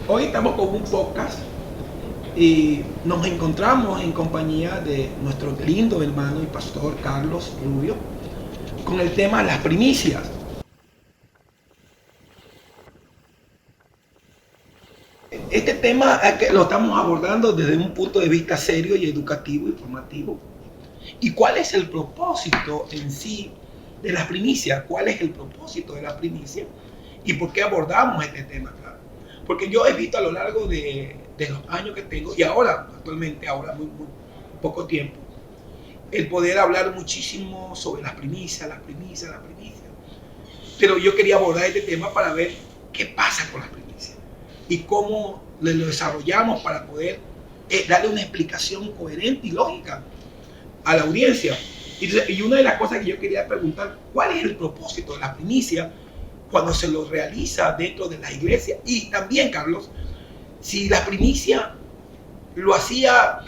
Hoy estamos con un podcast y nos encontramos en compañía de nuestro lindo hermano y pastor Carlos Rubio con el tema las primicias. Este tema lo estamos abordando desde un punto de vista serio y educativo y formativo. ¿Y cuál es el propósito en sí de las primicias? ¿Cuál es el propósito de las primicias? ¿Y por qué abordamos este tema acá? Porque yo he visto a lo largo de los años que tengo, y ahora, actualmente, ahora muy poco tiempo, el poder hablar muchísimo sobre las primicias. Pero yo quería abordar este tema para ver qué pasa con las primicias y cómo lo desarrollamos para poder darle una explicación coherente y lógica a la audiencia. Y una de las cosas que yo quería preguntar, ¿cuál es el propósito de la primicia cuando se lo realiza dentro de la iglesia? Y también, Carlos, si la primicia lo hacía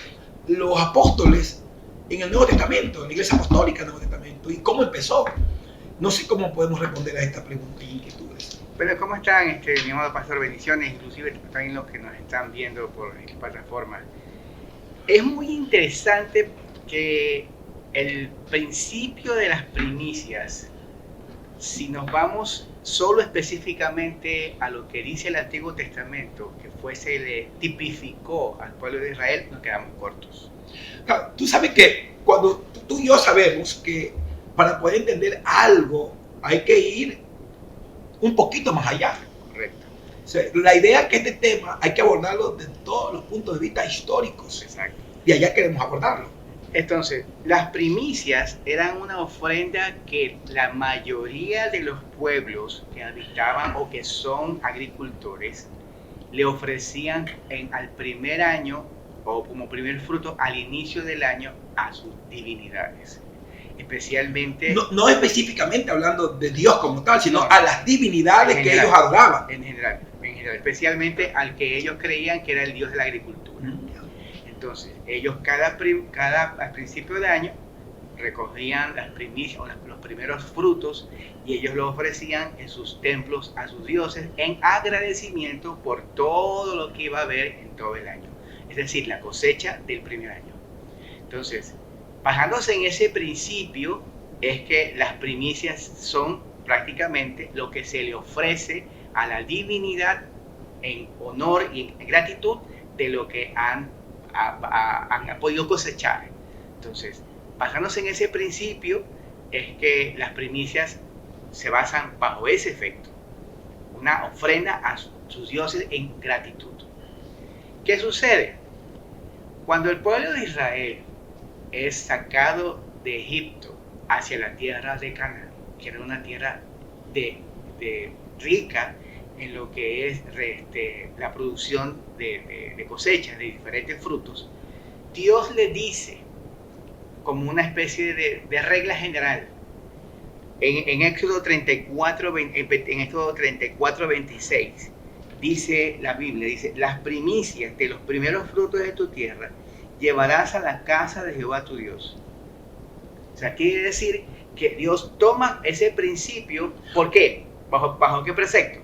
los apóstoles en el Nuevo Testamento, en la iglesia apostólica del Nuevo Testamento, y cómo empezó. No sé cómo podemos responder a esta pregunta y inquietudes. Bueno, ¿cómo están, mi amado pastor? Bendiciones, inclusive también los que nos están viendo por plataformas. Es muy interesante que el principio de las primicias, si nos vamos solo específicamente a lo que dice el Antiguo Testamento, que se le tipificó al pueblo de Israel, nos quedamos cortos. Claro, tú sabes que cuando tú y yo sabemos que para poder entender algo hay que ir un poquito más allá. Correcto. O sea, la idea es que este tema hay que abordarlo desde todos los puntos de vista históricos. Exacto. Y allá queremos abordarlo. Entonces, las primicias eran una ofrenda que la mayoría de los pueblos que habitaban o que son agricultores le ofrecían al primer año o como primer fruto al inicio del año a sus divinidades. Especialmente... No específicamente hablando de Dios como tal, sino a las divinidades que ellos adoraban. En general, especialmente al que ellos creían que era el Dios de la agricultura. Entonces, ellos al principio de año recogían las primicias o los primeros frutos y ellos los ofrecían en sus templos a sus dioses en agradecimiento por todo lo que iba a haber en todo el año. Es decir, la cosecha del primer año. Entonces, basándose en ese principio, es que las primicias son prácticamente lo que se le ofrece a la divinidad en honor y en gratitud de lo que han podido cosechar. Entonces, basándose en ese principio, es que las primicias se basan bajo ese efecto. Una ofrenda a sus dioses en gratitud. ¿Qué sucede? Cuando el pueblo de Israel es sacado de Egipto hacia la tierra de Canaán, que era una tierra rica en lo que es la producción de cosechas de diferentes frutos, Dios le dice, como una especie de regla general, en Éxodo 34, 26, dice la Biblia, dice, las primicias de los primeros frutos de tu tierra llevarás a la casa de Jehová tu Dios. O sea, quiere decir que Dios toma ese principio. ¿Por qué? ¿Bajo qué precepto?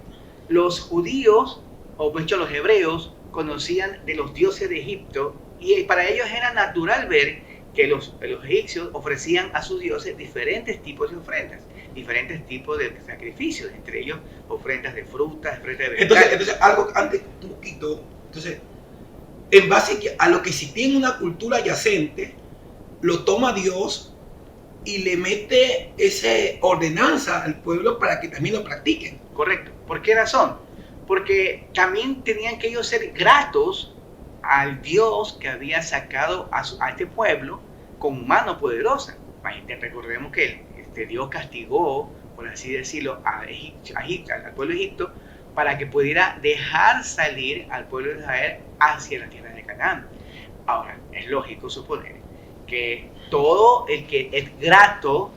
Los judíos, o de hecho los hebreos, conocían de los dioses de Egipto y para ellos era natural ver que los egipcios ofrecían a sus dioses diferentes tipos de ofrendas, diferentes tipos de sacrificios, entre ellos ofrendas de frutas, ofrendas de vegetales. Entonces algo antes, un poquito, entonces, en base a lo que si tiene una cultura adyacente, lo toma Dios y le mete esa ordenanza al pueblo para que también lo practiquen. Correcto. ¿Por qué razón? Porque también tenían que ellos ser gratos al Dios que había sacado a este pueblo con mano poderosa. Recordemos que Dios castigó, por así decirlo, al pueblo de Egipto para que pudiera dejar salir al pueblo de Israel hacia la tierra de Canaán. Ahora, es lógico suponer que todo el que es grato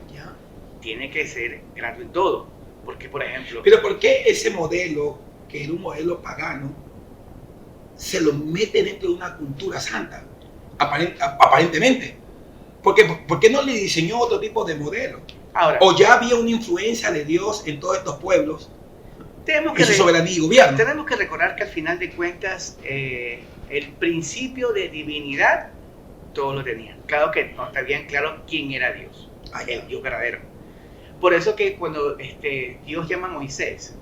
tiene que ser grato en todo. Porque, por ejemplo... Pero ¿por qué ese modelo, que era un modelo pagano, se lo mete dentro de una cultura santa? Aparentemente. ¿Por qué no le diseñó otro tipo de modelo? Ahora, ¿O ya había una influencia de Dios en todos estos pueblos en su soberanía y gobierno. Tenemos que recordar que al final de cuentas el principio de divinidad todos lo tenían. Claro que no sabían claro quién era Dios, el Dios verdadero. Por eso que cuando Dios llama a Moisés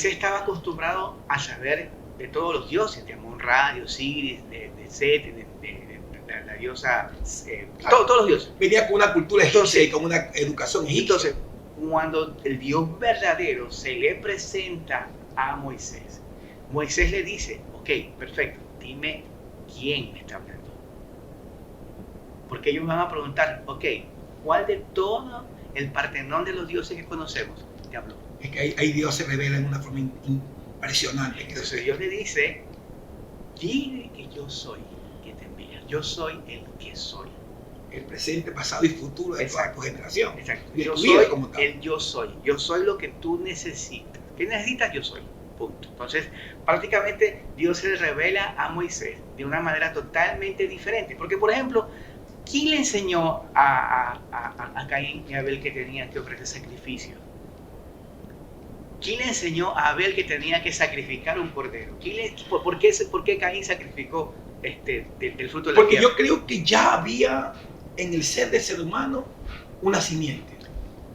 estaba acostumbrado a saber de todos los dioses, de Amon-Ra, de Osiris, de Set, de la diosa, todos los dioses. Venía con una cultura egipcia y con una educación egipcia. Entonces, cuando el Dios verdadero se le presenta a Moisés, Moisés le dice, ok, perfecto, dime quién me está hablando. Porque ellos van a preguntar, ok, ¿cuál de todo el Partenón de los dioses que conocemos te habló? Es que ahí Dios se revela en una forma impresionante. Entonces Dios le dice, dile que yo soy quien te envía. Yo soy el que soy. El presente, pasado y futuro de toda tu generación. Exacto. Yo soy el yo soy. Yo soy lo que tú necesitas. ¿Qué necesitas? Yo soy. Punto. Entonces, prácticamente Dios se le revela a Moisés de una manera totalmente diferente. Porque, por ejemplo, ¿quién le enseñó a Caín y a Abel que tenían que ofrecer sacrificio? ¿Quién le enseñó a Abel que tenía que sacrificar un cordero? ¿Por qué Caín sacrificó del fruto de la tierra? Porque yo creo que ya había en el ser del ser humano una simiente.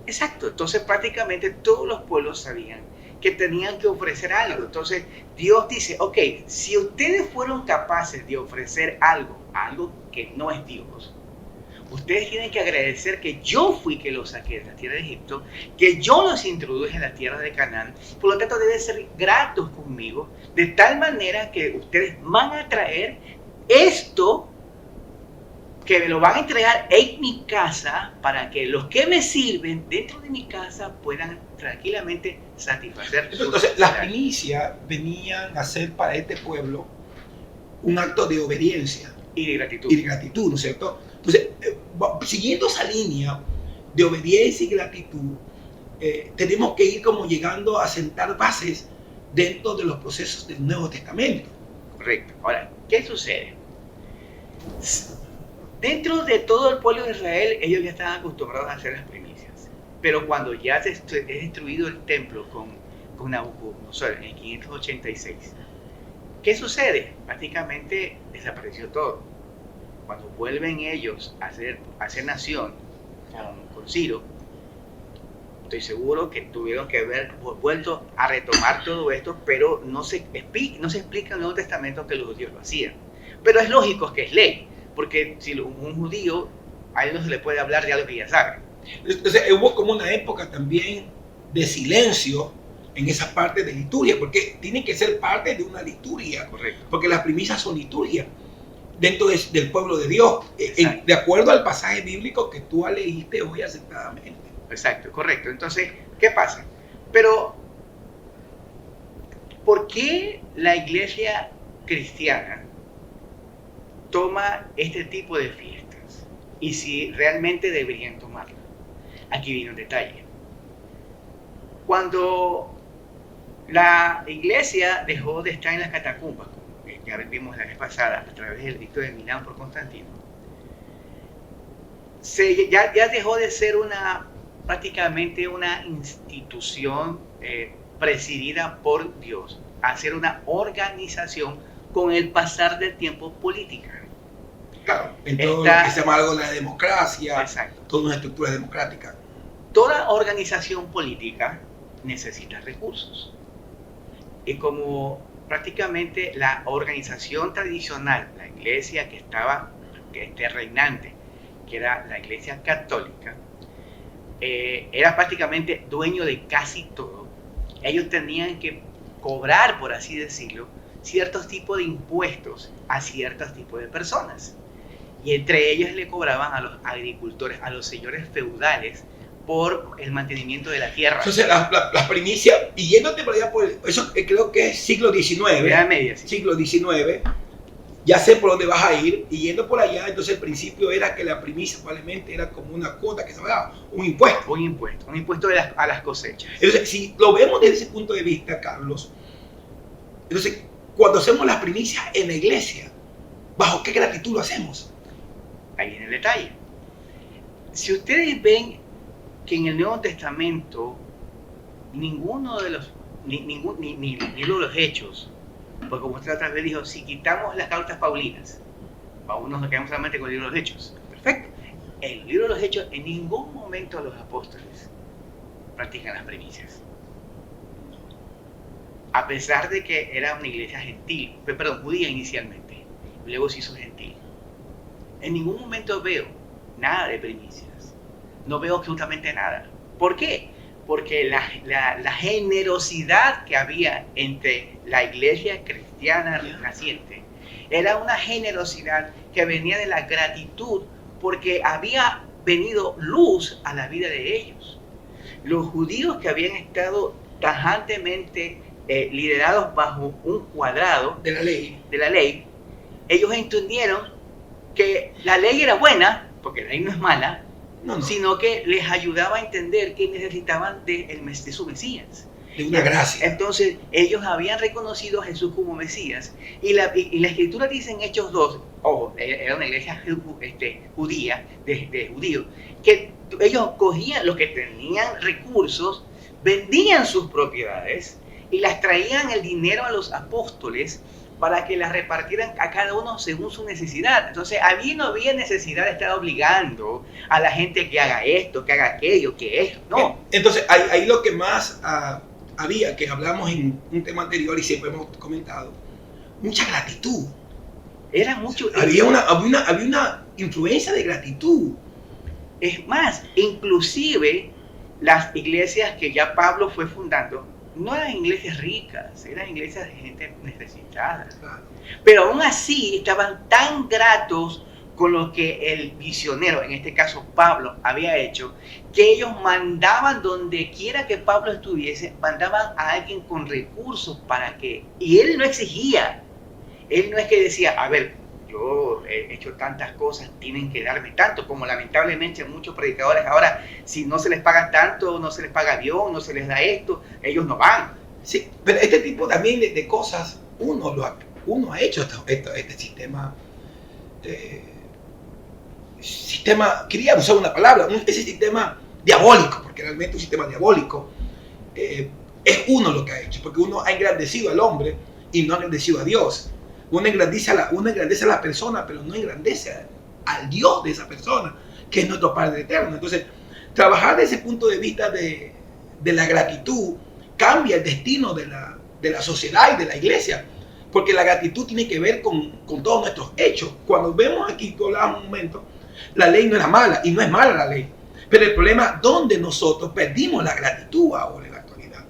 Exacto. Entonces prácticamente todos los pueblos sabían que tenían que ofrecer algo. Entonces Dios dice, ok, si ustedes fueron capaces de ofrecer algo que no es Dios, ustedes tienen que agradecer que yo fui que los saqué de la tierra de Egipto, que yo los introduje en la tierra de Canaán, por lo tanto deben ser gratos conmigo, de tal manera que ustedes van a traer esto, que me lo van a entregar en mi casa, para que los que me sirven dentro de mi casa puedan tranquilamente satisfacer. Entonces, las primicias venían a ser para este pueblo un acto de obediencia y de gratitud. Y de gratitud, ¿no es cierto? Entonces, siguiendo esa línea de obediencia y gratitud, tenemos que ir como llegando a sentar bases dentro de los procesos del Nuevo Testamento. Correcto. Ahora, ¿qué sucede? Dentro de todo el pueblo de Israel, ellos ya estaban acostumbrados a hacer las primicias. Pero cuando ya es destruido el templo con Nabucodonosor en el 586, ¿qué sucede? Prácticamente desapareció todo. Cuando vuelven ellos a hacer nación con Ciro, estoy seguro que tuvieron que haber vuelto a retomar todo esto, pero no se explica en el Nuevo Testamento que los judíos lo hacían. Pero es lógico que es ley, porque si un judío, a él no se le puede hablar de algo que ya sabe. Entonces hubo como una época también de silencio en esa parte de liturgia, porque tiene que ser parte de una liturgia. Correcto. Porque las primicias son liturgia dentro del pueblo de Dios, de acuerdo al pasaje bíblico que tú leíste hoy acertadamente. Exacto, correcto. Entonces, ¿qué pasa? Pero, ¿por qué la iglesia cristiana toma este tipo de fiestas? Y si realmente deberían tomarla. Aquí viene un detalle. Cuando la iglesia dejó de estar en las catacumbas, como ya vimos la vez pasada a través del edicto de Milán por Constantino, ya dejó de ser prácticamente una institución presidida por Dios, a ser una organización con el pasar del tiempo política. Claro, en todo lo que se llama algo de la democracia, exacto, toda una estructura democrática. Toda organización política necesita recursos. Y como prácticamente la organización tradicional, la iglesia que esté reinante, que era la iglesia católica, era prácticamente dueño de casi todo, ellos tenían que cobrar, por así decirlo, ciertos tipos de impuestos a ciertos tipos de personas. Y entre ellos le cobraban a los agricultores, a los señores feudales, por el mantenimiento de la tierra. Entonces, las primicias, y yéndote por allá, eso creo que es siglo XIX. Edad media, sí. Siglo XIX. Ya sé por dónde vas a ir, y yendo por allá, entonces el principio era que la primicia probablemente era como una cuota que se pagaba, un impuesto. Un impuesto a las cosechas. Entonces, si lo vemos desde ese punto de vista, Carlos, entonces, cuando hacemos las primicias en la iglesia, ¿bajo qué gratitud lo hacemos? Ahí viene el detalle. Si ustedes ven que en el Nuevo Testamento ninguno de los ni el libro de los Hechos, porque como usted otra vez dijo, si quitamos las cartas paulinas, nos quedamos solamente con el libro de los Hechos. Perfecto. El libro de los Hechos, en ningún momento los apóstoles practican las primicias. A pesar de que era una iglesia gentil, judía inicialmente, luego se hizo gentil. En ningún momento veo nada de primicias. No veo absolutamente nada. ¿Por qué? Porque la generosidad que había entre la iglesia cristiana naciente era una generosidad que venía de la gratitud, porque había venido luz a la vida de ellos. Los judíos que habían estado tajantemente liderados bajo un cuadrado de la ley, ellos entendieron que la ley era buena, porque la ley no es mala, sino que les ayudaba a entender que necesitaban de su Mesías. De una gracia. Entonces, ellos habían reconocido a Jesús como Mesías. Y la Escritura dice en Hechos 2, era una iglesia judía, de judíos, que ellos cogían los que tenían recursos, vendían sus propiedades y las traían el dinero a los apóstoles para que las repartieran a cada uno según su necesidad. Entonces, no había necesidad de estar obligando a la gente que haga esto, que haga aquello, que esto. No. Entonces, ahí lo que más había, que hablamos en un tema anterior y siempre hemos comentado, mucha gratitud. Era mucho. Había una influencia de gratitud. Es más, inclusive las iglesias que ya Pablo fue fundando, no eran iglesias ricas, eran iglesias de gente necesitada. Claro. Pero aún así estaban tan gratos con lo que el misionero, en este caso Pablo, había hecho, que ellos mandaban donde quiera que Pablo estuviese, mandaban a alguien con recursos para que... Y él no exigía. Él no es que decía, a ver, yo he hecho tantas cosas, tienen que darme tanto, como lamentablemente muchos predicadores ahora, si no se les paga tanto, no se les paga Dios, no se les da esto, ellos no van. Sí, pero este tipo también de cosas, uno ha hecho este sistema, quería usar una palabra, ese sistema diabólico, porque realmente un sistema diabólico, es uno lo que ha hecho, porque uno ha engrandecido al hombre y no ha engrandecido a Dios. Uno engrandece a la persona, pero no engrandece al Dios de esa persona, que es nuestro Padre eterno. Entonces, trabajar desde ese punto de vista de la gratitud cambia el destino de la sociedad y de la iglesia, porque la gratitud tiene que ver con todos nuestros hechos. Cuando vemos aquí, tú hablabas un momento, la ley no era mala, y no es mala la ley, pero el problema es donde nosotros perdimos la gratitud ahora en la actualidad,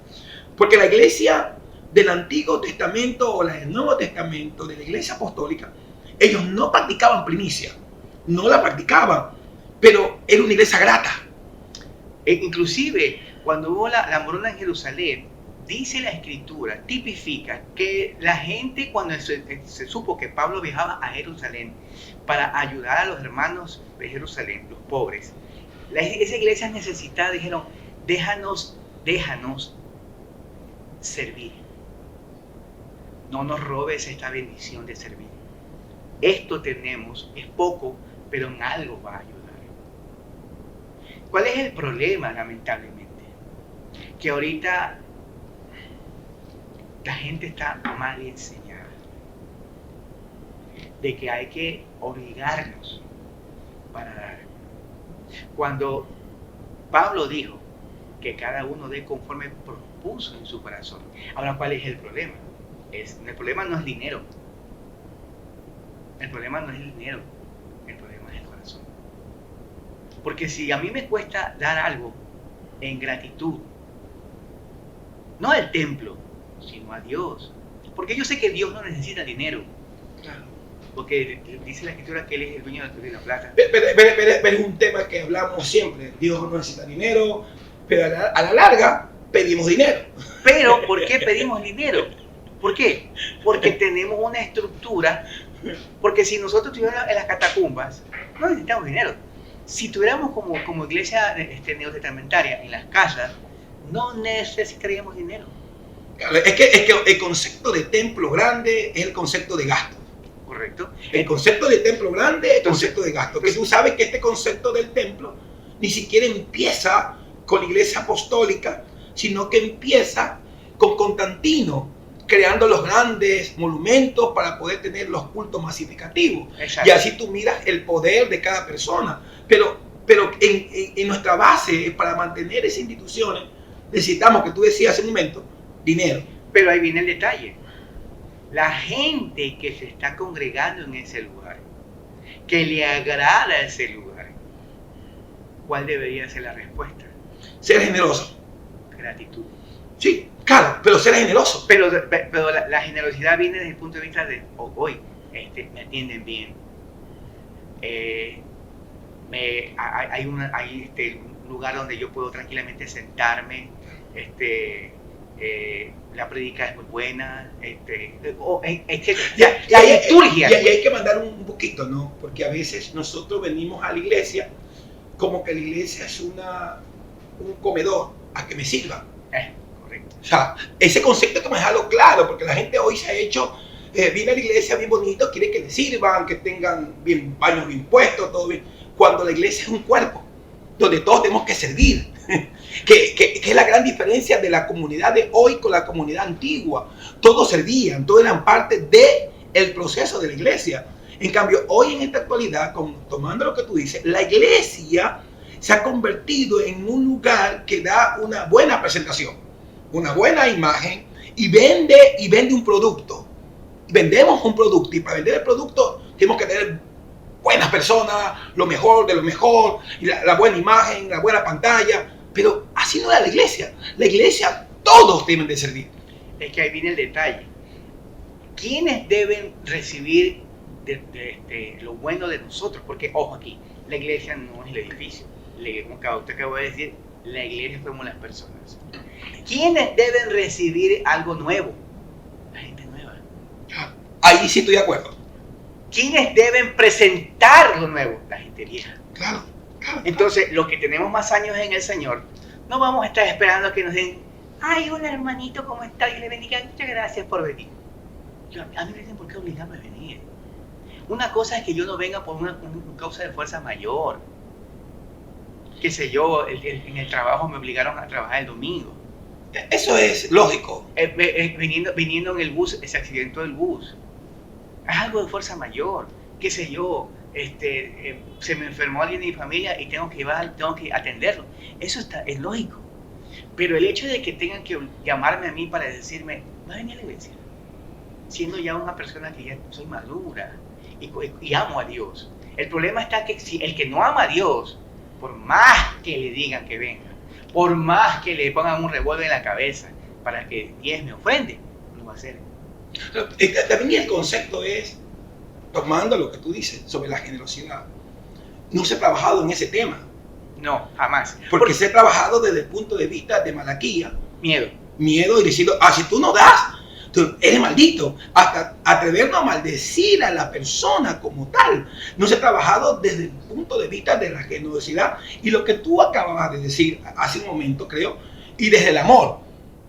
porque la iglesia del Antiguo Testamento o la del Nuevo Testamento, de la iglesia apostólica, ellos no practicaban primicia, no la practicaban, pero era una iglesia grata. Inclusive, cuando hubo la hambruna en Jerusalén, dice la Escritura, tipifica que la gente, cuando se supo que Pablo viajaba a Jerusalén para ayudar a los hermanos de Jerusalén, los pobres, esa iglesia necesitada dijeron, déjanos servir. No nos robes esta bendición de servir. Esto tenemos, es poco, pero en algo va a ayudar. ¿Cuál es el problema, lamentablemente? Que ahorita la gente está mal enseñada de que hay que obligarnos para dar. Cuando Pablo dijo que cada uno dé conforme propuso en su corazón. Ahora, ¿cuál es el problema? El problema no es dinero. El problema no es el dinero. El problema es el corazón. Porque si a mí me cuesta dar algo en gratitud, no al templo, sino a Dios. Porque yo sé que Dios no necesita dinero. Claro. Porque dice la Escritura que Él es el dueño de la plata. Pero es un tema que hablamos siempre. Dios no necesita dinero, pero a la larga pedimos dinero. Pero, ¿por qué pedimos dinero? ¿Por qué? Porque tenemos una estructura. Porque si nosotros estuviéramos en las catacumbas, no necesitamos dinero. Si tuviéramos como iglesia neotestamentaria en las casas, no necesitaríamos dinero. Es que el concepto de templo grande es el concepto de gasto. Correcto. El concepto de templo grande es el concepto de gasto. Que tú sabes que este concepto del templo ni siquiera empieza con la iglesia apostólica, sino que empieza con Constantino, creando los grandes monumentos para poder tener los cultos masificativos. Exacto. Y así tú miras el poder de cada persona. Pero en nuestra base, para mantener esas instituciones, necesitamos, que tú decías hace un momento, dinero. Pero ahí viene el detalle. La gente que se está congregando en ese lugar, que le agrada ese lugar, ¿cuál debería ser la respuesta? Ser generoso. Gratitud. Sí, claro, pero ser generoso. Pero la generosidad viene desde el punto de vista de, hoy, me atienden bien. Hay un lugar donde yo puedo tranquilamente sentarme. La predica es muy buena, etc. La liturgia. Y hay que mandar un poquito, ¿no? Porque a veces nosotros venimos a la iglesia como que la iglesia es un comedor a que me sirvan. Correcto. O sea, ese concepto hay que dejarlo claro, porque la gente hoy se ha hecho, viene a la iglesia bien bonito, quiere que le sirvan, que tengan bien baños bien puestos, todo bien. Cuando la iglesia es un cuerpo, donde todos tenemos que servir. que es la gran diferencia de la comunidad de hoy con la comunidad antigua. Todos servían, todos eran parte del proceso de la iglesia. En cambio, hoy en esta actualidad, tomando lo que tú dices, la iglesia se ha convertido en un lugar que da una buena presentación, una buena imagen y vende un producto. Vendemos un producto y para vender el producto tenemos que tener buenas personas, lo mejor de lo mejor, y la buena imagen, la buena pantalla. Pero así no es la iglesia. La iglesia, todos deben de servir. Es que ahí viene el detalle. ¿Quiénes deben recibir lo bueno de nosotros? Porque, ojo aquí, la iglesia no es el edificio. Como usted acabó de decir, la iglesia somos las personas. ¿Quiénes deben recibir algo nuevo? La gente nueva. Ahí sí estoy de acuerdo. ¿Quiénes deben presentar lo nuevo? La gente vieja. Claro. Entonces, los que tenemos más años en el Señor, no vamos a estar esperando a que nos den, ay, hola hermanito, ¿cómo está? Y le bendiga, muchas gracias por venir. A mí me dicen, ¿por qué obligarme a venir? Una cosa es que yo no venga por una causa de fuerza mayor. Qué sé yo, en el trabajo me obligaron a trabajar el domingo. Eso es lógico. Viniendo en el bus, se accidentó el bus. Es algo de fuerza mayor. Qué sé yo, se me enfermó alguien de mi familia y tengo que atenderlo. Eso es lógico. Pero el hecho de que tengan que llamarme a mí para decirme, va a venir a la iglesia, siendo ya una persona que ya soy madura y amo a Dios. El problema está que si el que no ama a Dios, por más que le digan que venga, por más que le pongan un revólver en la cabeza para que Dios me ofrende, no lo va a hacer. También el concepto es, tomando lo que tú dices sobre la generosidad, no se ha trabajado en ese tema. No, jamás. Porque se ha trabajado desde el punto de vista de Malaquía. Miedo y diciendo, si tú no das, tú eres maldito. Hasta atrevernos a maldecir a la persona como tal. No se ha trabajado desde el punto de vista de la generosidad. Y lo que tú acababas de decir hace un momento, creo, y desde el amor.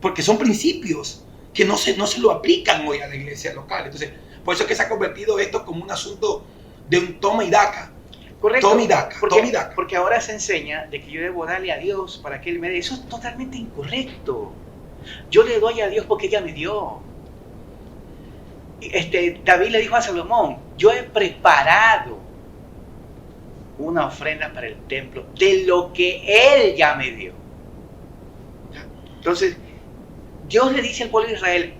Porque son principios que no se lo aplican hoy a la iglesia local. Entonces, por eso es que se ha convertido esto como un asunto de un toma y daca. Correcto. Toma y daca. Porque ahora se enseña de que yo debo darle a Dios para que Él me dé. Eso es totalmente incorrecto. Yo le doy a Dios porque ella me dio. David le dijo a Salomón, yo he preparado una ofrenda para el templo de lo que Él ya me dio. Entonces, Dios le dice al pueblo de Israel,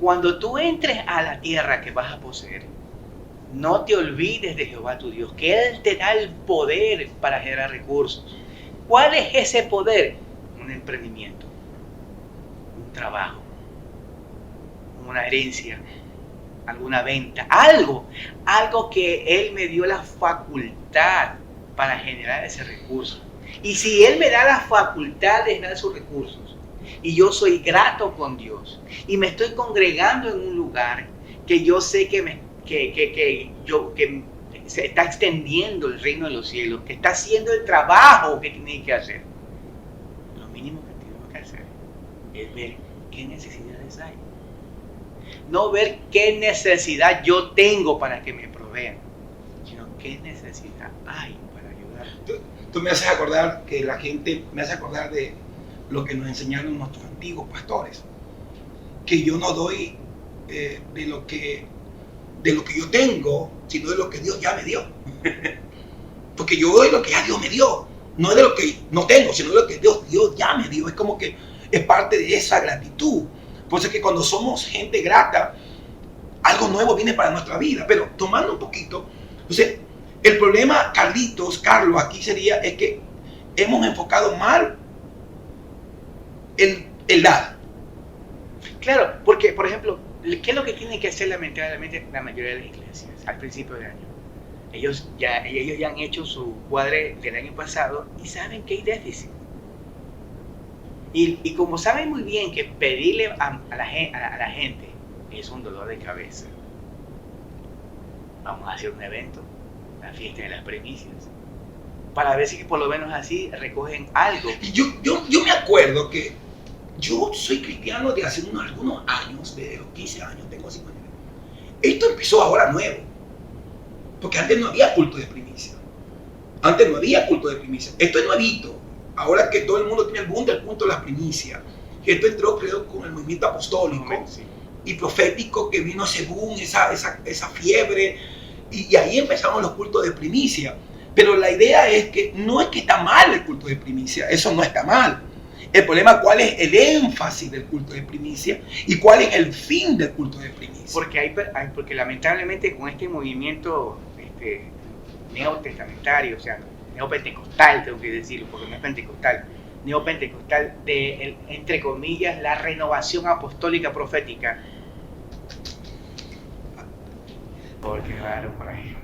cuando tú entres a la tierra que vas a poseer, no te olvides de Jehová tu Dios, que Él te da el poder para generar recursos. ¿Cuál es ese poder? Un emprendimiento, un trabajo, una herencia, alguna venta, algo que Él me dio la facultad para generar ese recurso. Y si Él me da la facultad de generar esos recursos, y yo soy grato con Dios, y me estoy congregando en un lugar que yo sé que se está extendiendo el reino de los cielos, que está haciendo el trabajo que tiene que hacer, lo mínimo que tengo que hacer es ver qué necesidades hay. No ver qué necesidad yo tengo para que me provean, sino qué necesidad hay para ayudar. Tú me haces acordar que la gente, me hace acordar de lo que nos enseñaron nuestros antiguos pastores. que yo no doy de lo que yo tengo, sino de lo que Dios ya me dio. Porque yo doy lo que ya Dios me dio, no de lo que no tengo, sino de lo que Dios ya me dio. Es como que es parte de esa gratitud. Por eso es que cuando somos gente grata, algo nuevo viene para nuestra vida. Pero tomando un poquito, entonces, el problema, Carlos, aquí es que hemos enfocado mal el dar. Claro, porque, por ejemplo, ¿qué es lo que tienen que hacer lamentablemente la mayoría de las iglesias al principio del año? Ellos ya han hecho su cuadre del año pasado y saben que hay déficit. Y como saben muy bien que pedirle a la gente es un dolor de cabeza, vamos a hacer un evento, la fiesta de las primicias, para ver si por lo menos así recogen algo. Yo me acuerdo que yo soy cristiano de hace algunos años, de los 15 años, tengo 50 años. Esto empezó ahora nuevo, porque antes no había culto de primicia. Esto es nuevito. Ahora que todo el mundo tiene el boom del culto de las primicias. Esto entró, creo, con el movimiento apostólico y profético, que vino ese boom, esa fiebre, y ahí empezaron los cultos de primicia. Pero la idea es que no es que está mal el culto de primicia, eso no está mal. El problema, ¿cuál es el énfasis del culto de primicia y cuál es el fin del culto de primicia? Porque lamentablemente con este movimiento neotestamentario, o sea, neopentecostal, tengo que decirlo, porque no es pentecostal, neopentecostal, de, entre comillas, la renovación apostólica profética. Porque raro por ahí.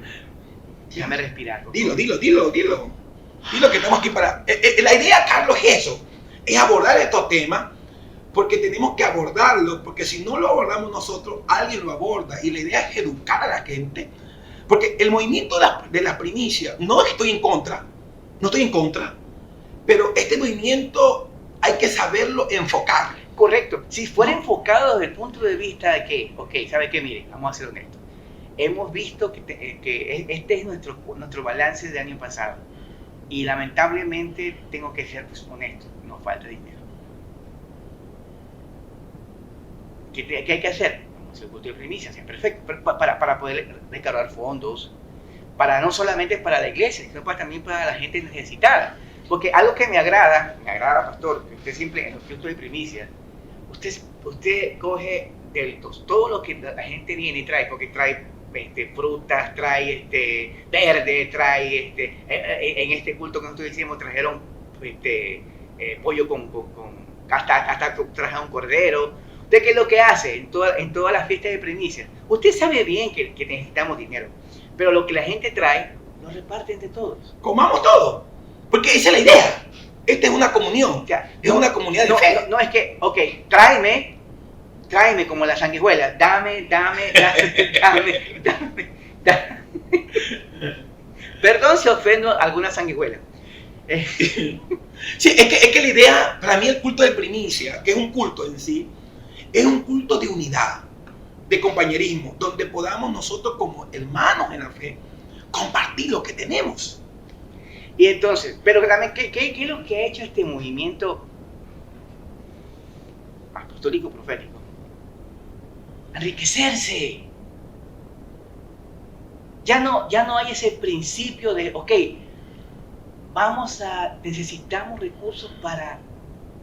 Déjame respirar. Dilo, que estamos aquí para... La idea, Carlos, es eso. Es abordar estos temas, porque tenemos que abordarlos, porque si no lo abordamos nosotros, alguien lo aborda. Y la idea es educar a la gente, porque el movimiento de la primicia, no estoy en contra, pero este movimiento hay que saberlo enfocar. Correcto. Si fuera enfocado desde el punto de vista de que, ok, ¿sabe qué? Mire, vamos a ser honestos. Hemos visto que este es nuestro balance del año pasado. Y lamentablemente tengo que ser honesto, nos falta dinero. ¿Qué hay que hacer? Vamos a hacer culto de primicias, es perfecto, para poder recaudar fondos, no solamente para la iglesia, sino también para la gente necesitada. Porque algo que me agrada, pastor, que usted siempre en los cultos de primicias, usted coge todo lo que la gente viene y trae, porque trae frutas, trae verde, trae en este culto que nosotros hicimos trajeron pollo hasta trajeron cordero. ¿Usted qué es lo que hace en todas las fiestas de primicias? Usted sabe bien que necesitamos dinero, pero lo que la gente trae lo reparte entre todos. Comamos todo, porque esa es la idea. Esta es una comunión, o sea, es una comunidad de fe. No es que, ok, tráeme como la sanguijuela, dame. Perdón si ofendo a alguna sanguijuela. Sí, es que la idea, para mí el culto de primicia, que es un culto en sí, es un culto de unidad, de compañerismo, donde podamos nosotros como hermanos en la fe compartir lo que tenemos. Y entonces, pero también, ¿qué es lo que ha hecho este movimiento apostólico profético? Enriquecerse. Ya no hay ese principio de, ok, necesitamos recursos para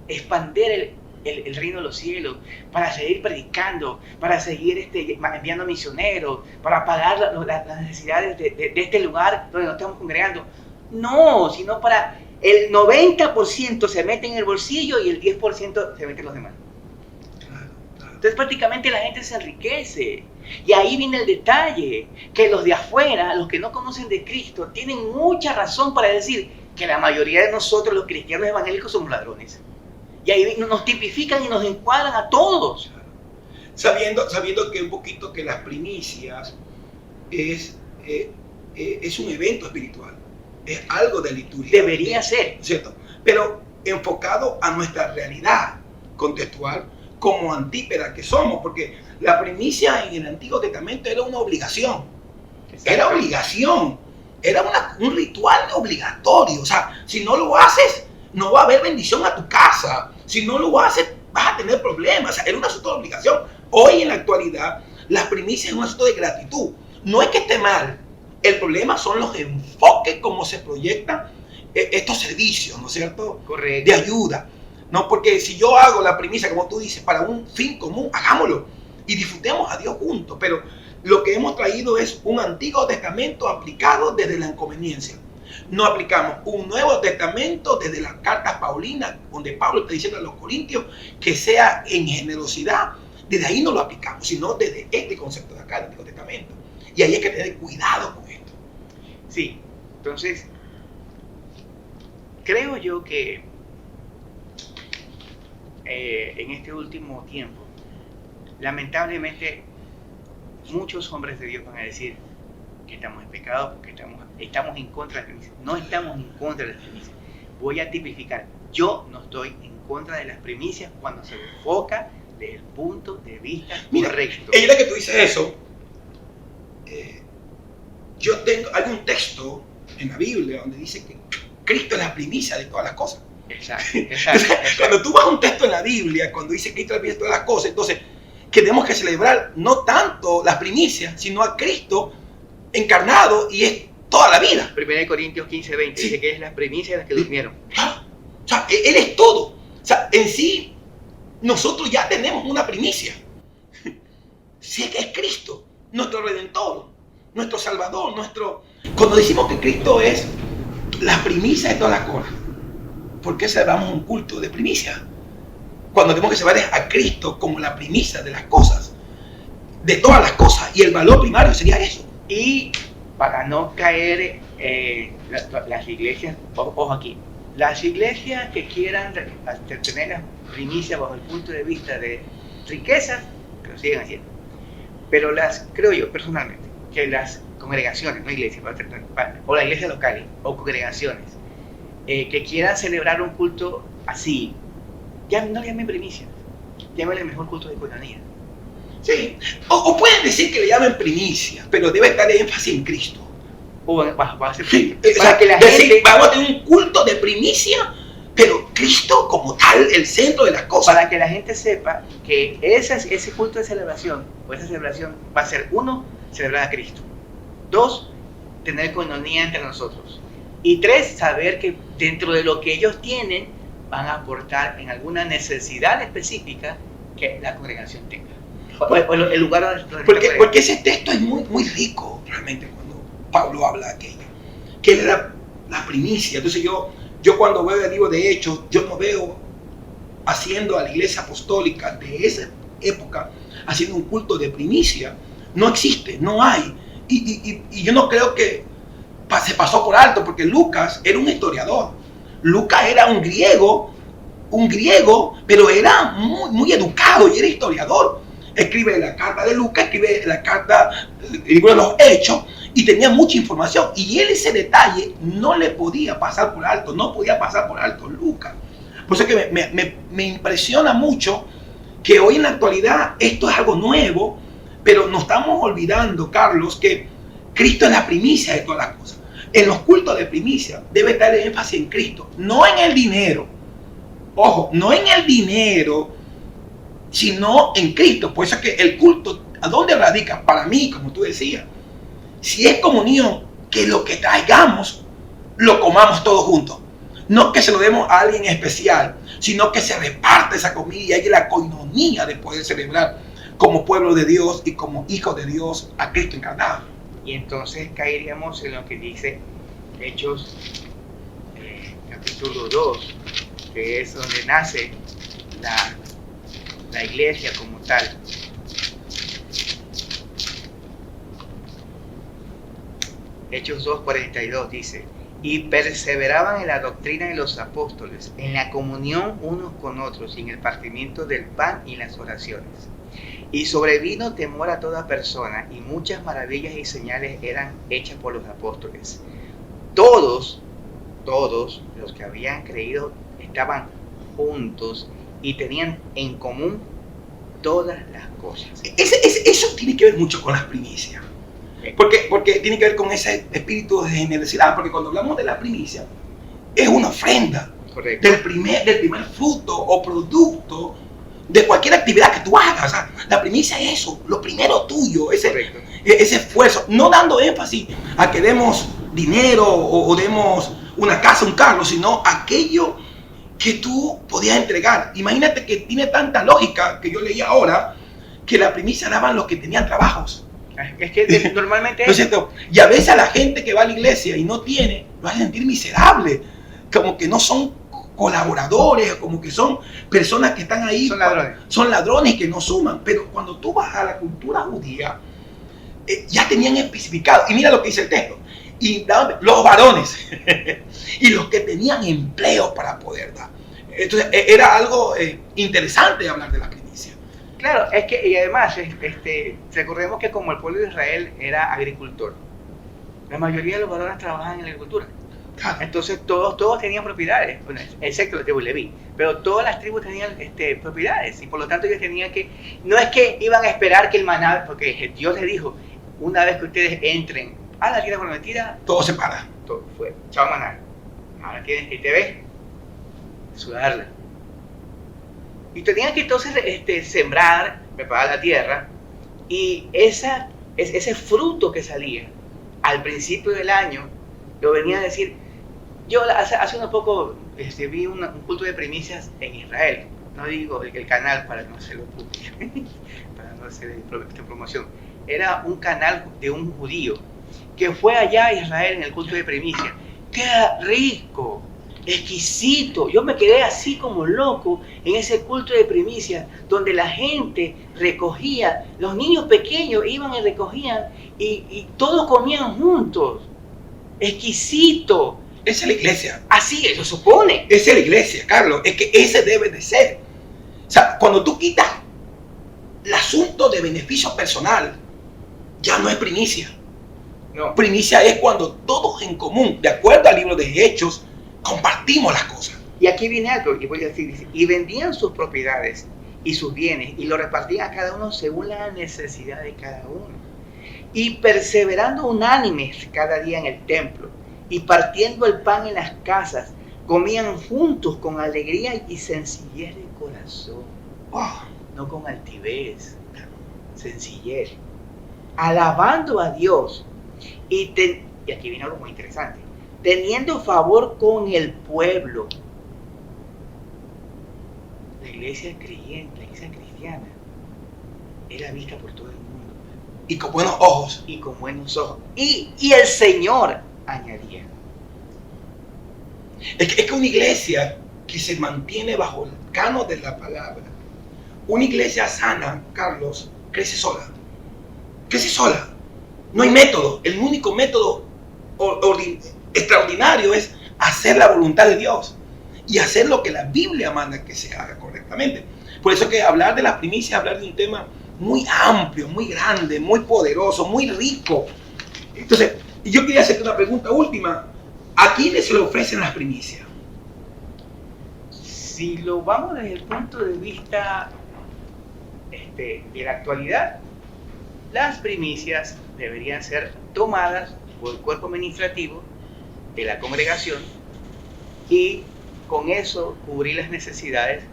expandir el reino de los cielos, para seguir predicando, para seguir enviando misioneros, para pagar las necesidades de este lugar donde nos estamos congregando. No, sino para el 90% se mete en el bolsillo y el 10% se mete en los demás. Entonces prácticamente la gente se enriquece. Y ahí viene el detalle, que los de afuera, los que no conocen de Cristo, tienen mucha razón para decir que la mayoría de nosotros, los cristianos evangélicos, somos ladrones. Y ahí nos tipifican y nos encuadran a todos. Sabiendo que un poquito que las primicias es un evento espiritual, es algo de liturgia. Debería ser. ¿Cierto? Pero enfocado a nuestra realidad contextual, como antípera que somos, porque la primicia en el Antiguo Testamento era una obligación. Era obligación. Era un ritual obligatorio. O sea, si no lo haces, no va a haber bendición a tu casa. Si no lo haces, vas a tener problemas. O sea, era un asunto de obligación. Hoy en la actualidad, las primicias es un asunto de gratitud. No es que esté mal. El problema son los enfoques, como se proyectan estos servicios, ¿no es cierto? Correcto. De ayuda. No, porque si yo hago la primicia, como tú dices, para un fin común, hagámoslo y disfrutemos a Dios juntos. Pero lo que hemos traído es un Antiguo Testamento aplicado desde la inconveniencia. No aplicamos un Nuevo Testamento desde las cartas paulinas, donde Pablo está diciendo a los corintios que sea en generosidad. Desde ahí no lo aplicamos, sino desde este concepto de acá, el Antiguo Testamento. Y ahí hay que tener cuidado con esto. Sí, entonces, creo yo que en este último tiempo, lamentablemente, muchos hombres de Dios van a decir que estamos en pecado porque estamos en contra de las primicias. No estamos en contra de las primicias. Voy a tipificar. Yo no estoy en contra de las primicias cuando se enfoca desde el punto de vista correcto. Ella que tú dices eso, hay un texto en la Biblia donde dice que Cristo es la primicia de todas las cosas. Exacto. Cuando tú vas a un texto en la Biblia, cuando dice Cristo es la primicia de todas las cosas, entonces tenemos que celebrar no tanto las primicias, sino a Cristo encarnado, y es toda la vida. 1 Corintios 15:20 dice que es la primicia de las que durmieron. O sea, Él es todo. O sea, en sí, nosotros ya tenemos una primicia. Si es Cristo, nuestro Redentor, nuestro Salvador, Cuando decimos que Cristo es la primicia de todas las cosas, ¿por qué celebramos un culto de primicia? Cuando tenemos que celebrar a Cristo como la primicia de las cosas, de todas las cosas, y el valor primario sería eso. Y para no caer las iglesias, ojo aquí, las iglesias que quieran tener la primicia bajo el punto de vista de riquezas, que lo sigan haciendo. Pero creo yo personalmente, que las congregaciones, no iglesias, o las iglesias locales, o congregaciones, que quieran celebrar un culto así, no le llamen primicia, llámenle mejor culto de coinonía. Sí, o pueden decir que le llamen primicia, pero debe estar el énfasis en Cristo. Sí, para que la gente, vamos a tener un culto de primicia, pero Cristo como tal, el centro de las cosas. Para que la gente sepa que ese culto de celebración, o esa celebración, va a ser, 1, celebrar a Cristo. 2, tener coinonía entre nosotros. Y 3, saber que dentro de lo que ellos tienen, van a aportar en alguna necesidad específica que la congregación tenga. O el lugar donde porque ese texto es muy, muy rico, realmente, cuando Pablo habla de aquello. Que él era la primicia. Entonces yo cuando veo el libro de Hechos, yo no veo haciendo a la iglesia apostólica de esa época, haciendo un culto de primicia. No existe, no hay. Y yo no creo que se pasó por alto, porque Lucas era un historiador. Lucas era un griego, pero era muy, muy educado y era historiador. Escribe la carta de Lucas, escribe el libro de los Hechos, y tenía mucha información. Y él ese detalle no le podía pasar por alto, Lucas. Por eso que me impresiona mucho que hoy en la actualidad esto es algo nuevo, pero nos estamos olvidando, Carlos, que Cristo es la primicia de todas las cosas. En los cultos de primicia debe estar el énfasis en Cristo, no en el dinero. Ojo, no en el dinero, sino en Cristo. Por eso es que el culto, ¿a dónde radica? Para mí, como tú decías, si es comunión, que lo que traigamos, lo comamos todos juntos. No que se lo demos a alguien especial, sino que se reparte esa comida y hay la coinonía de poder celebrar como pueblo de Dios y como hijos de Dios a Cristo encarnado. Y entonces caeríamos en lo que dice Hechos capítulo 2, que es donde nace la iglesia como tal. Hechos 2:42 dice: y perseveraban en la doctrina de los apóstoles, en la comunión unos con otros, y en el partimiento del pan y las oraciones. Y sobrevino temor a toda persona, y muchas maravillas y señales eran hechas por los apóstoles. Todos los que habían creído estaban juntos y tenían en común todas las cosas. Eso tiene que ver mucho con las primicias. Porque tiene que ver con ese espíritu de generosidad. Porque cuando hablamos de la primicia, es una ofrenda. Correcto. Del primer fruto o producto de cualquier actividad que tú hagas. O sea, la primicia es eso, lo primero tuyo, ese esfuerzo, no dando énfasis a que demos dinero o demos una casa, un carro, sino aquello que tú podías entregar. Imagínate que tiene tanta lógica que yo leí ahora que la primicia daban los que tenían trabajos. Es que normalmente ¿No es cierto? Y a veces a la gente que va a la iglesia y no tiene, lo hace sentir miserable, como que no son colaboradores, como que son personas que están ahí, son ladrones que no suman. Pero cuando tú vas a la cultura judía, ya tenían especificado, y mira lo que dice el texto, y los varones y los que tenían empleo para poder dar. Entonces era algo interesante hablar de la primicia. Claro, es que, y además, recordemos que como el pueblo de Israel era agricultor, la mayoría de los varones trabajaban en la agricultura. Claro. Entonces todos tenían propiedades, bueno, excepto la tribu de Leví, pero todas las tribus tenían propiedades, y por lo tanto ellos tenían que, no es que iban a esperar que el maná, porque Dios les dijo, una vez que ustedes entren a la tierra prometida, todo se para. Todo fue, chao maná, ahora tienes que te ves, sudarla. Y tenían que entonces sembrar, preparar la tierra, y ese fruto que salía al principio del año, lo venía a decir. Yo hace unos poco vi un culto de primicias en Israel, no digo el canal para no hacerlo público, para no hacer promoción, era un canal de un judío que fue allá a Israel en el culto de primicias. ¡Qué rico! Exquisito. Yo me quedé así como loco en ese culto de primicias donde la gente recogía, los niños pequeños iban y recogían y todos comían juntos. Exquisito. Esa es la iglesia. Así es, lo supone. Esa es la iglesia, Carlos. Es que ese debe de ser. O sea, cuando tú quitas el asunto de beneficio personal, ya no es primicia. No. Primicia es cuando todos en común, de acuerdo al libro de Hechos, compartimos las cosas. Y aquí viene algo que voy a decir. Y vendían sus propiedades y sus bienes y lo repartían a cada uno según la necesidad de cada uno. Y perseverando unánimes cada día en el templo y partiendo el pan en las casas, comían juntos con alegría y sencillez de corazón. No con altivez, sencillez. Alabando a Dios. Y aquí viene algo muy interesante. Teniendo favor con el pueblo. La iglesia creyente, la iglesia cristiana, era vista por todo el mundo. Y con buenos ojos. Y con buenos ojos. Y el Señor añadía. Es que una iglesia que se mantiene bajo el canon de la palabra, una iglesia sana, Carlos, crece sola. Crece sola. No hay método. El único método extraordinario es hacer la voluntad de Dios y hacer lo que la Biblia manda que se haga correctamente. Por eso que hablar de las primicias, hablar de un tema muy amplio, muy grande, muy poderoso, muy rico. Entonces, yo quería hacerte una pregunta última. ¿A quiénes se le ofrecen las primicias? Si lo vamos desde el punto de vista de la actualidad, las primicias deberían ser tomadas por el cuerpo administrativo de la congregación y con eso cubrir las necesidades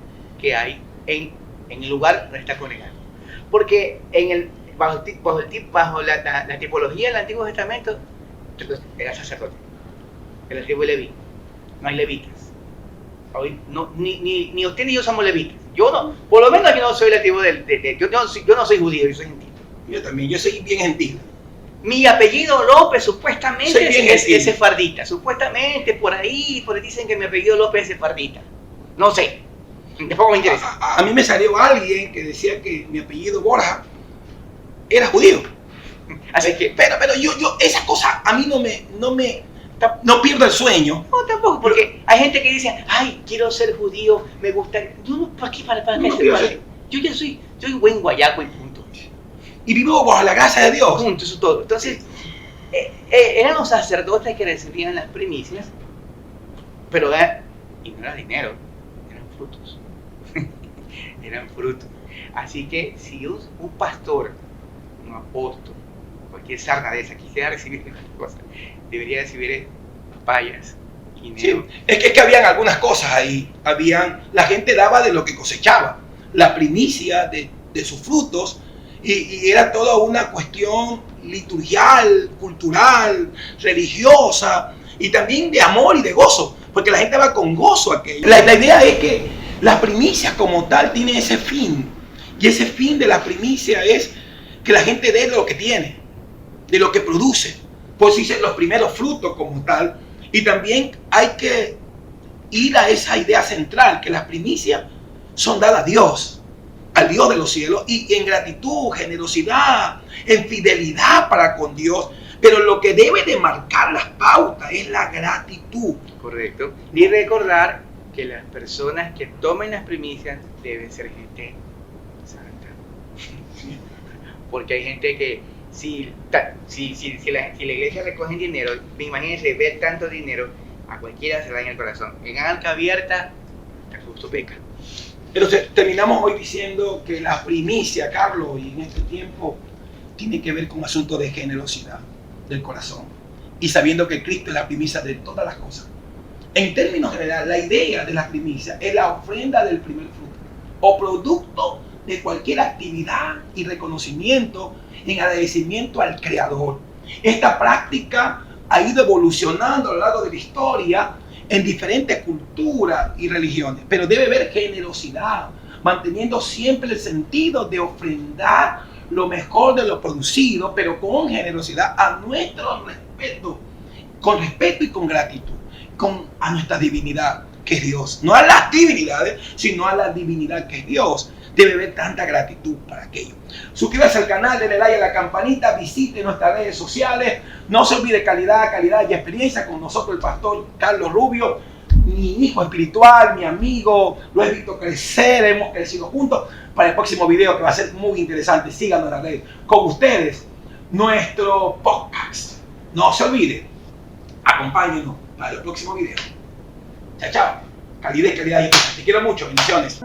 que hay en el lugar donde está congregado. Porque bajo la tipología del Antiguo Testamento era sacerdote, el tribu de Leví, no hay levitas. Hoy no, ni usted ni yo somos levitas. Yo no, por lo menos yo no soy la tribu yo no soy judío, yo soy gentil. Yo también, yo soy bien gentil. Mi apellido López supuestamente es sefardita. Supuestamente por ahí dicen que mi apellido López es sefardita. No sé. Tampoco me interesa. A mí me salió alguien que decía que mi apellido Borja era judío. Así que, pero yo esa cosa a mí no pierdo el sueño. No, tampoco, porque hay gente que dice, ay, quiero ser judío, me gusta. Yo no, ¿para qué? ¿Para qué? Yo ya soy buen guayaco y punto. Y vivo bajo la gracia de Dios. Punto, eso todo. Entonces, eran los sacerdotes que recibían las primicias, pero y no era dinero, eran frutos. Eran frutos. Así que si un pastor, un apóstol, cualquier sarna de esa quisiera recibir estas cosas, debería recibir payas, guineo. Sí, es que habían algunas cosas ahí. La gente daba de lo que cosechaba. la primicia de sus frutos, y era toda una cuestión liturgial, cultural, religiosa, y también de amor y de gozo, porque la gente va con gozo a aquello. La idea es que la primicia como tal tiene ese fin, y ese fin de la primicia es que la gente dé lo que tiene, de lo que produce, pues dicen los primeros frutos como tal. Y también hay que ir a esa idea central, que las primicias son dadas a Dios, al Dios de los cielos, y en gratitud, generosidad, en fidelidad para con Dios. Pero lo que debe de marcar las pautas es la gratitud. Correcto. Y recordar que las personas que tomen las primicias deben ser gente santa. Porque hay gente que si la iglesia recoge dinero, imagínense ver tanto dinero, a cualquiera se le daña el corazón. En arca abierta, el justo peca. Entonces terminamos hoy diciendo que la primicia, Carlos, y en este tiempo tiene que ver con asuntos de generosidad del corazón, y sabiendo que Cristo es la primicia de todas las cosas. En términos generales, la idea de la primicia es la ofrenda del primer fruto o producto de cualquier actividad y reconocimiento en agradecimiento al Creador. Esta práctica ha ido evolucionando a lo largo de la historia en diferentes culturas y religiones, pero debe haber generosidad, manteniendo siempre el sentido de ofrendar lo mejor de lo producido, pero con generosidad, a nuestro respeto, con respeto y con gratitud, a nuestra divinidad, que es Dios. No a las divinidades, sino a la divinidad que es Dios. Debe haber tanta gratitud para aquello. Suscríbase al canal, denle like a la campanita, visite nuestras redes sociales. No se olvide calidad y experiencia con nosotros, el pastor Carlos Rubio, mi hijo espiritual, mi amigo. Lo he visto crecer, hemos crecido juntos. Para el próximo video, que va a ser muy interesante, síganos en las redes. Con ustedes, nuestro podcast. No se olvide, acompáñenos para el próximo video. Chao, chao. Calidad y experiencia. Te quiero mucho. Bendiciones.